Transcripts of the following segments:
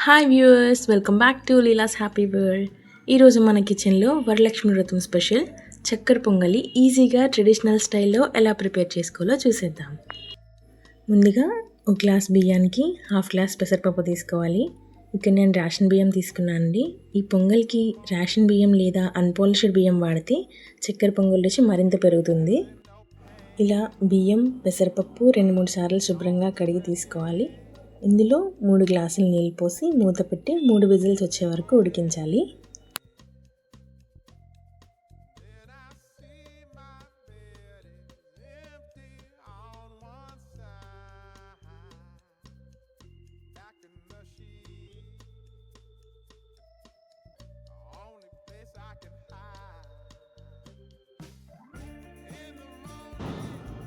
Hi viewers, welcome back to Leela's happy world. ఈరోజు మన కిచెన్లో వరలక్ష్మి వ్రతం స్పెషల్ చక్కెర పొంగలి ఈజీగా ట్రెడిషనల్ స్టైల్లో ఎలా ప్రిపేర్ చేసుకోవాలో చూసేద్దాం. ముందుగా ఒక గ్లాస్ బియ్యానికి హాఫ్ గ్లాస్ పెసరపప్పు తీసుకోవాలి. ఇక్కడ నేను రేషన్ బియ్యం తీసుకున్నానండి. ఈ పొంగల్కి రేషన్ బియ్యం లేదా అన్పాలిష్డ్ బియ్యం వాడితే చక్కెర పొంగల్ రుచి మరింత పెరుగుతుంది. ఇలా బియ్యం పెసరపప్పు 2-3 సార్లు శుభ్రంగా కడిగి తీసుకోవాలి. ఇందులో 3 గ్లాసులు నీళ్ళు పోసి మూత పెట్టి 3 విజిల్స్ వచ్చే వరకు ఉడికించాలి.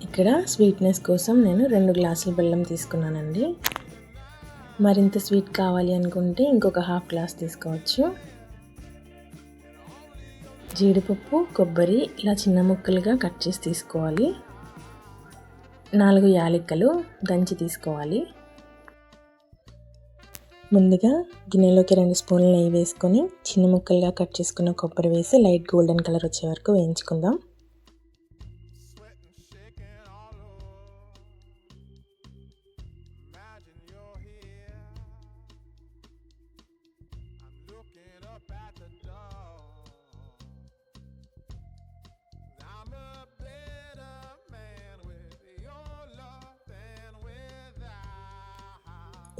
ఇక్కడ స్వీట్నెస్ కోసం నేను 2 గ్లాసుల బెల్లం తీసుకున్నానండి. మరింత స్వీట్ కావాలి అనుకుంటే ఇంకొక హాఫ్ గ్లాస్ తీసుకోవచ్చు. జీడిపప్పు, కొబ్బరి ఇలా చిన్న ముక్కలుగా కట్ చేసి తీసుకోవాలి. 4 యాలకులు దంచి తీసుకోవాలి. ముందుగా గిన్నెలోకి 2 స్పూన్లు నెయ్యి వేసుకొని చిన్న ముక్కలుగా కట్ చేసుకున్న కొబ్బరి వేసి లైట్ గోల్డెన్ కలర్ వచ్చే వరకు వేయించుకుందాం.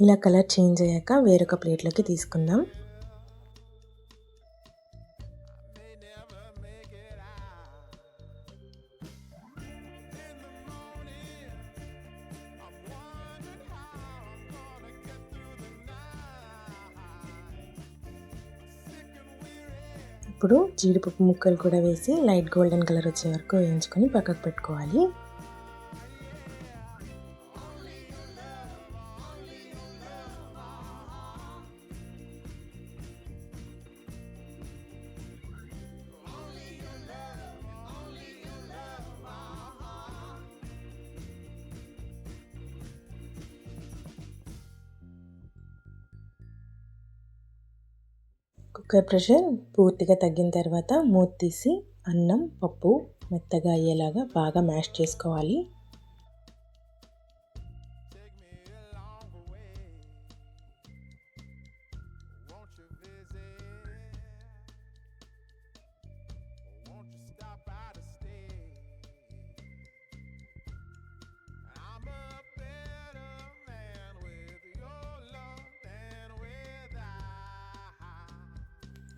ఇలా కలర్ చేంజ్ అయ్యాక వేరొక ప్లేట్లోకి తీసుకుందాం. ఇప్పుడు జీడిపప్పు ముక్కలు కూడా వేసి లైట్ గోల్డెన్ కలర్ వచ్చే వరకు వేయించుకొని పక్కకు పెట్టుకోవాలి. కుక్కర్ ప్రెషర్ పూర్తిగా తగ్గిన తర్వాత మూత తీసి అన్నం, పప్పు మెత్తగా అయ్యేలాగా బాగా మ్యాష్ చేసుకోవాలి.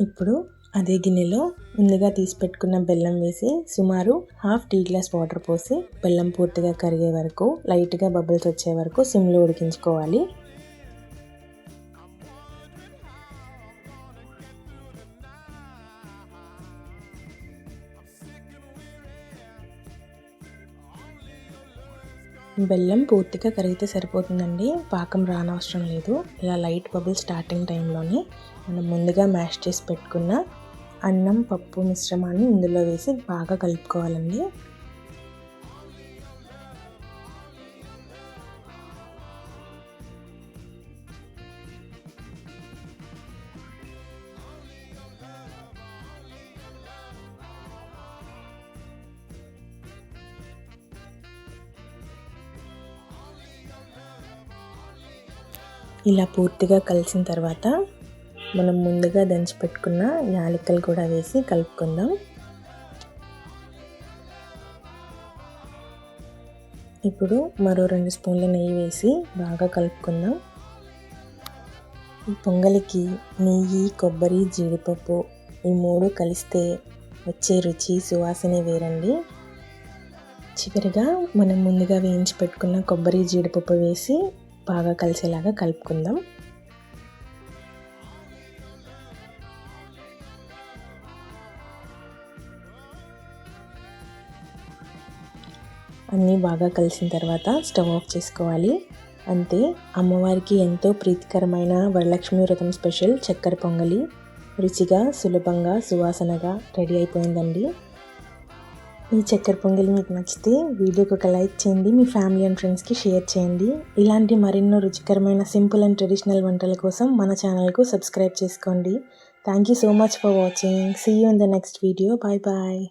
ఇప్పుడు అదే గిన్నెలో ముందుగా తీసి పెట్టుకున్న బెల్లం వేసి సుమారు హాఫ్ టీ గ్లాస్ వాటర్ పోసి బెల్లం పూర్తిగా కరిగే వరకు లైట్గా బబుల్స్ వచ్చే వరకు సిమ్లో ఉడికించుకోవాలి. బెల్లం పూర్తిగా కరిగితే సరిపోతుందండి, పాకం రానవసరం లేదు. ఇలా లైట్ బబుల్ స్టార్టింగ్ టైంలోనే మనం ముందుగా మ్యాష్ చేసి పెట్టుకున్న అన్నం, పప్పు మిశ్రమాన్ని ఇందులో వేసి బాగా కలుపుకోవాలండి. ఇలా పూర్తిగా కలిసిన తర్వాత మనం ముందుగా దంచి పెట్టుకున్న యాలకులు కూడా వేసి కలుపుకుందాం. ఇప్పుడు మరో 2 స్పూన్ల నెయ్యి వేసి బాగా కలుపుకుందాం. ఈ పొంగలికి నెయ్యి, కొబ్బరి, జీడిపప్పు ఈ 3 కలిస్తే వచ్చే రుచి సువాసనే వేరండి. చివరిగా మనం ముందుగా వేయించి పెట్టుకున్న కొబ్బరి, జీడిపప్పు వేసి బాగా కలిసేలాగా కలుపుకుందాం. అన్నీ బాగా కలిసిన తర్వాత స్టవ్ ఆఫ్ చేసుకోవాలి. అంతే, అమ్మవారికి ఎంతో ప్రీతికరమైన వరలక్ష్మి వ్రతం స్పెషల్ చక్కెర పొంగలి రుచిగా, సులభంగా, సువాసనగా రెడీ అయిపోయిందండి. ఈ చక్కెర పొంగలి మీకు నచ్చితే వీడియోకి ఒక లైక్ చేయండి, మీ ఫ్యామిలీ అండ్ ఫ్రెండ్స్కి షేర్ చేయండి. ఇలాంటి మరెన్నో రుచికరమైన సింపుల్ అండ్ ట్రెడిషనల్ వంటల కోసం మన ఛానల్కు సబ్స్క్రైబ్ చేసుకోండి. Thank you so much for watching. See you in the next video. Bye bye.